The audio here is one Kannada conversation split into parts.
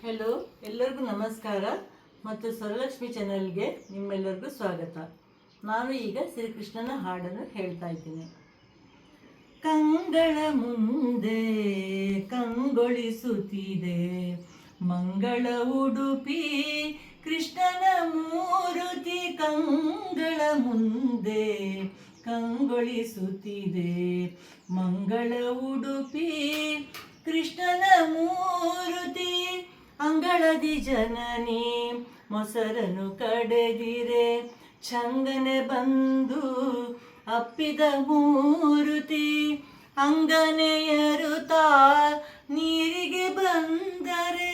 ಹೆಲೋ, ಎಲ್ಲರಿಗೂ ನಮಸ್ಕಾರ ಮತ್ತು ಸ್ವರಲಕ್ಷ್ಮಿ ಚಾನೆಲ್ಗೆ ನಿಮ್ಮೆಲ್ಲರಿಗೂ ಸ್ವಾಗತ. ನಾನು ಈಗ ಶ್ರೀಕೃಷ್ಣನ ಹಾಡನ್ನು ಹೇಳ್ತಾ ಇದ್ದೀನಿ. ಕಂಗಳ ಮುಂದೆ ಕಂಗೊಳಿಸುತ್ತಿದೆ ಮಂಗಳ ಉಡುಪಿ ಕೃಷ್ಣನ ಮೂರುತಿ. ಕಂಗಳ ಮುಂದೆ ಕಂಗೊಳಿಸುತ್ತಿದೆ ಮಂಗಳ ಉಡುಪಿ ಕೃಷ್ಣನ ಮೂರುತಿ. ಅಂಗಳದಿ ಜನನಿ ಮೊಸರನು ಕಡೆದಿರೆ ಚಂಗನೆ ಬಂದು ಅಪ್ಪಿದ ಮೂರುತಿ. ಅಂಗನೆಯರುತಾ ನೀರಿಗೆ ಬಂದರೆ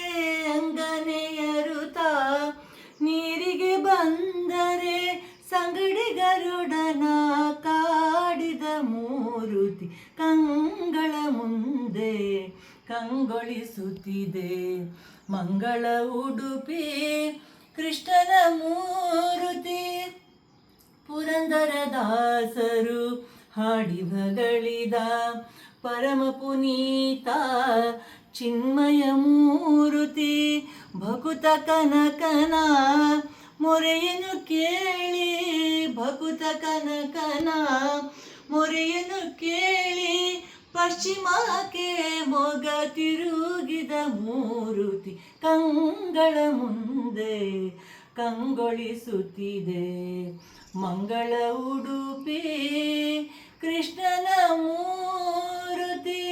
ಅಂಗನೆಯರುತಾ ನೀರಿಗೆ ಬಂದರೆ ಸಂಗಡಿ ಗರುಡನ ಕಾಡಿದ ಮೂರುತಿ. ಕಂಗಳ ಮುಂದೆ ಕಂಗೊಳಿಸುತ್ತಿದೆ ಮಂಗಳ ಉಡುಪಿ ಕೃಷ್ಣನ ಮೂರುತಿ. ಪುರಂದರದಾಸರು ಹಾಡಿ ಹೊಗಳಿದ ಪರಮ ಪುನೀತ ಚಿನ್ಮಯ ಮೂರುತಿ. ಭಕುತ ಕನಕನ ಮೊರೆಯನ್ನು ಕೇಳಿ ಭಕುತ ಕನಕನ ಮೊರೆಯನ್ನು ಕೇಳಿ ಪಶ್ಚಿಮಕ್ಕೆ ಮೊಗ ತಿರುಗಿದ ಮೂರುತಿ. ಕಂಗಳ ಮುಂದೆ ಕಂಗೊಳಿಸುತ್ತಿದೆ ಮಂಗಳ ಉಡುಪಿ ಕೃಷ್ಣನ ಮೂರುತಿ.